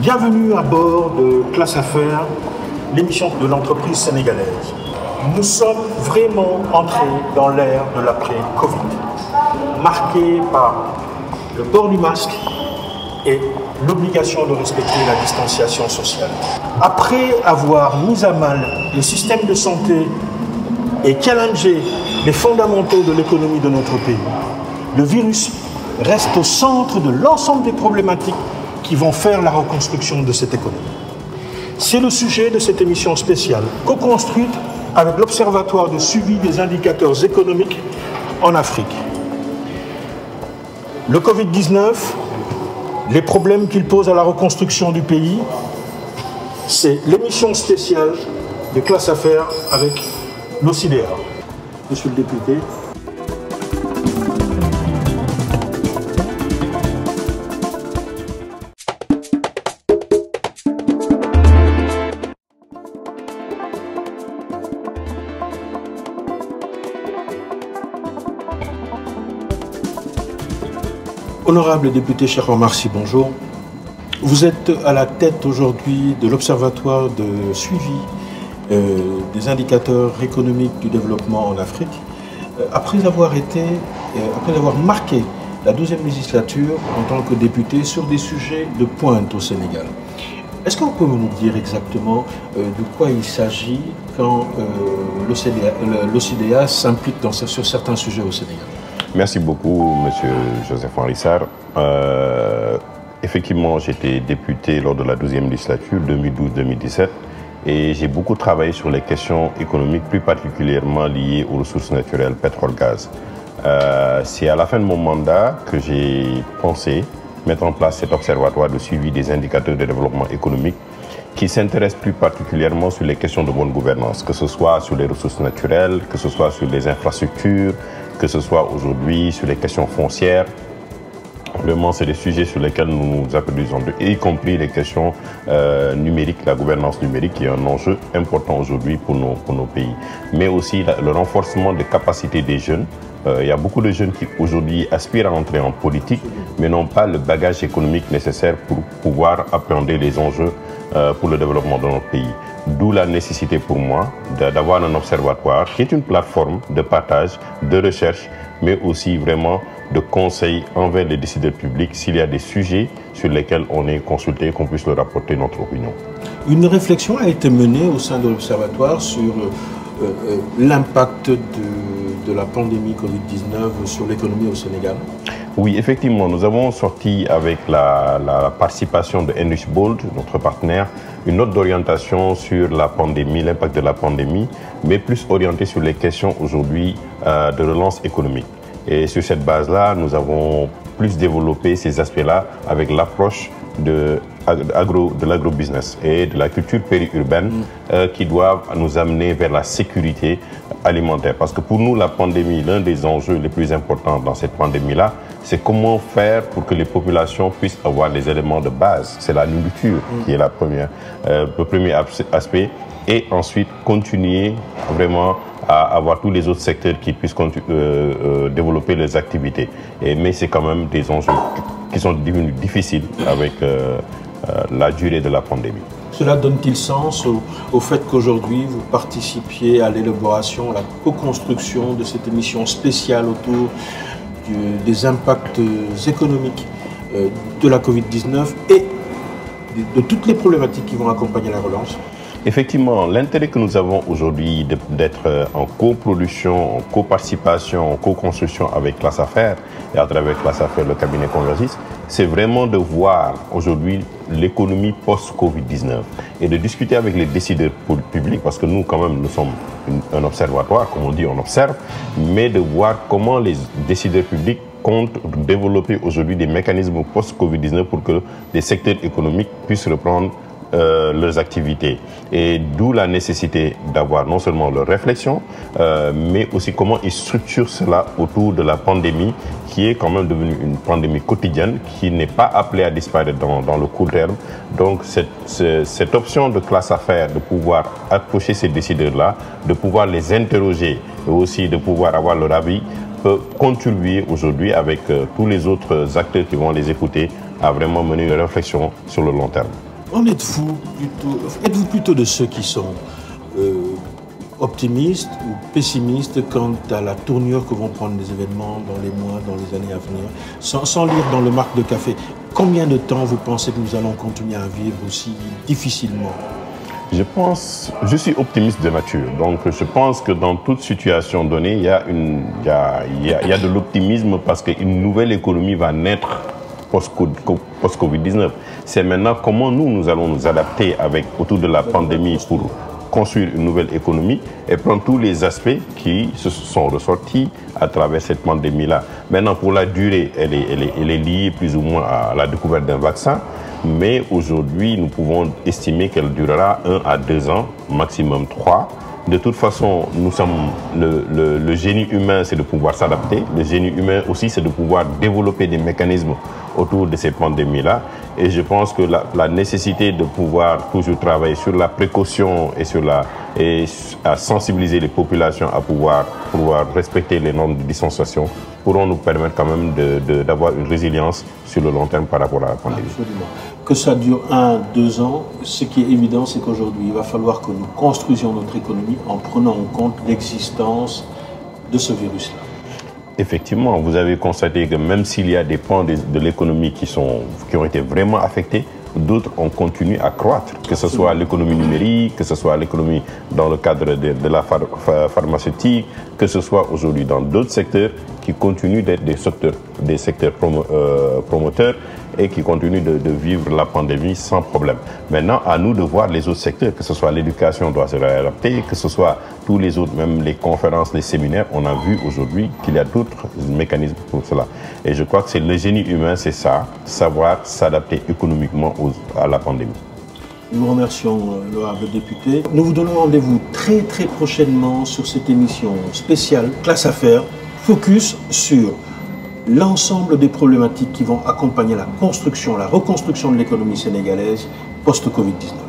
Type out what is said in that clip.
Bienvenue à bord de Classe Affaires, l'émission de l'entreprise sénégalaise. Nous sommes vraiment entrés dans l'ère de l'après-Covid, marquée par le port du masque et l'obligation de respecter la distanciation sociale. Après avoir mis à mal le système de santé et challengé les fondamentaux de l'économie de notre pays, le virus reste au centre de l'ensemble des problématiques qui vont faire la reconstruction de cette économie. C'est le sujet de cette émission spéciale, co-construite avec l'Observatoire de suivi des indicateurs économiques en Afrique. Le Covid-19, les problèmes qu'il pose à la reconstruction du pays, c'est l'émission spéciale de Classe Affaires avec l'OCDEA. Monsieur le député. Honorable député Cheikh Omar Sy, bonjour. Vous êtes à la tête aujourd'hui de l'Observatoire de suivi des indicateurs économiques du développement en Afrique. Après avoir marqué la 12e législature en tant que député sur des sujets de pointe au Sénégal. Est-ce qu'on peut nous dire exactement de quoi il s'agit quand l'OCDEA s'implique sur certains sujets au Sénégal? Merci beaucoup, Monsieur Joseph-Henri Sarr. Effectivement, j'étais député lors de la 12e législature, 2012-2017, et j'ai beaucoup travaillé sur les questions économiques, plus particulièrement liées aux ressources naturelles, pétrole-gaz. C'est à la fin de mon mandat que j'ai pensé mettre en place cet observatoire de suivi des indicateurs de développement économique qui s'intéresse plus particulièrement sur les questions de bonne gouvernance, que ce soit sur les ressources naturelles, que ce soit sur les infrastructures, que ce soit aujourd'hui sur les questions foncières. Vraiment, c'est des sujets sur lesquels nous nous appelons, y compris les questions numériques, la gouvernance numérique qui est un enjeu important aujourd'hui pour nos pays. Mais aussi le renforcement des capacités des jeunes. Il y a beaucoup de jeunes qui aujourd'hui aspirent à entrer en politique, mais n'ont pas le bagage économique nécessaire pour pouvoir appréhender les enjeux pour le développement de notre pays. D'où la nécessité pour moi d'avoir un observatoire qui est une plateforme de partage, de recherche, mais aussi vraiment de conseil envers les décideurs publics s'il y a des sujets sur lesquels on est consulté, qu'on puisse leur apporter notre opinion. Une réflexion a été menée au sein de l'observatoire sur l'impact de la pandémie Covid-19 sur l'économie au Sénégal. Oui, effectivement, nous avons sorti avec la participation de Heinrich Bold, notre partenaire, une note d'orientation sur la pandémie, l'impact de la pandémie, mais plus orientée sur les questions aujourd'hui de relance économique. Et sur cette base-là, nous avons plus développé ces aspects-là avec l'approche de l'agrobusiness et de la culture périurbaine qui doivent nous amener vers la sécurité alimentaire. Parce que pour nous, la pandémie, l'un des enjeux les plus importants dans cette pandémie-là, c'est comment faire pour que les populations puissent avoir les éléments de base. C'est la nourriture qui est le premier aspect. Et ensuite, continuer vraiment à avoir tous les autres secteurs qui puissent développer leurs activités. Mais c'est quand même des enjeux qui sont devenus difficiles avec la durée de la pandémie. Cela donne-t-il sens au fait qu'aujourd'hui vous participiez à l'élaboration, à la co-construction de cette émission spéciale autour des impacts économiques de la Covid-19 et de toutes les problématiques qui vont accompagner la relance? Effectivement, l'intérêt que nous avons aujourd'hui d'être en coproduction, en coparticipation, en co-construction avec Classe Affaires et à travers Classe Affaires, le cabinet Convergys, c'est vraiment de voir aujourd'hui l'économie post-Covid-19 et de discuter avec les décideurs publics, parce que nous, quand même, nous sommes un observatoire, comme on dit, on observe, mais de voir comment les décideurs publics comptent développer aujourd'hui des mécanismes post-Covid-19 pour que les secteurs économiques puissent reprendre leurs activités. Et d'où la nécessité d'avoir non seulement leur réflexion, mais aussi comment ils structurent cela autour de la pandémie, qui est quand même devenue une pandémie quotidienne, qui n'est pas appelée à disparaître dans le court terme. Donc cette option de Classe Affaires, de pouvoir approcher ces décideurs-là, de pouvoir les interroger et aussi de pouvoir avoir leur avis, peut contribuer aujourd'hui avec tous les autres acteurs qui vont les écouter à vraiment mener une réflexion sur le long terme. Êtes-vous plutôt de ceux qui sont optimistes ou pessimistes quant à la tournure que vont prendre les événements dans les mois, dans les années à venir? Sans lire dans le marc de café, combien de temps vous pensez que nous allons continuer à vivre aussi difficilement? Je suis optimiste de nature, donc je pense que dans toute situation donnée, il y a de l'optimisme parce qu'une nouvelle économie va naître post-Covid-19. C'est maintenant comment nous allons nous adapter autour de la pandémie pour construire une nouvelle économie et prendre tous les aspects qui se sont ressortis à travers cette pandémie-là. Maintenant, pour la durée, elle est liée plus ou moins à la découverte d'un vaccin, mais aujourd'hui, nous pouvons estimer qu'elle durera 1 à 2 ans, maximum 3. De toute façon, le génie humain, c'est de pouvoir s'adapter. Le génie humain aussi, c'est de pouvoir développer des mécanismes autour de ces pandémies-là. Et je pense que la nécessité de pouvoir toujours travailler sur la précaution et à sensibiliser les populations à pouvoir respecter les normes de distanciation pourront nous permettre quand même d'avoir une résilience sur le long terme par rapport à la pandémie. Absolument. Que ça dure 1, 2 ans, ce qui est évident, c'est qu'aujourd'hui, il va falloir que nous construisions notre économie en prenant en compte l'existence de ce virus-là. Effectivement, vous avez constaté que même s'il y a des pans de l'économie qui ont été vraiment affectés, d'autres ont continué à croître, que ce soit l'économie numérique, que ce soit l'économie dans le cadre de la pharmaceutique, que ce soit aujourd'hui dans d'autres secteurs qui continuent d'être des secteurs promoteurs et qui continuent de vivre la pandémie sans problème. Maintenant, à nous de voir les autres secteurs, que ce soit l'éducation doit se réadapter, que ce soit tous les autres, même les conférences, les séminaires, on a vu aujourd'hui qu'il y a d'autres mécanismes pour cela. Et je crois que c'est le génie humain, c'est ça, savoir s'adapter économiquement à la pandémie. Nous remercions l'honorable député. Nous vous donnons rendez-vous très prochainement sur cette émission spéciale Classe Affaires, focus sur l'ensemble des problématiques qui vont accompagner la construction, la reconstruction de l'économie sénégalaise post-Covid-19.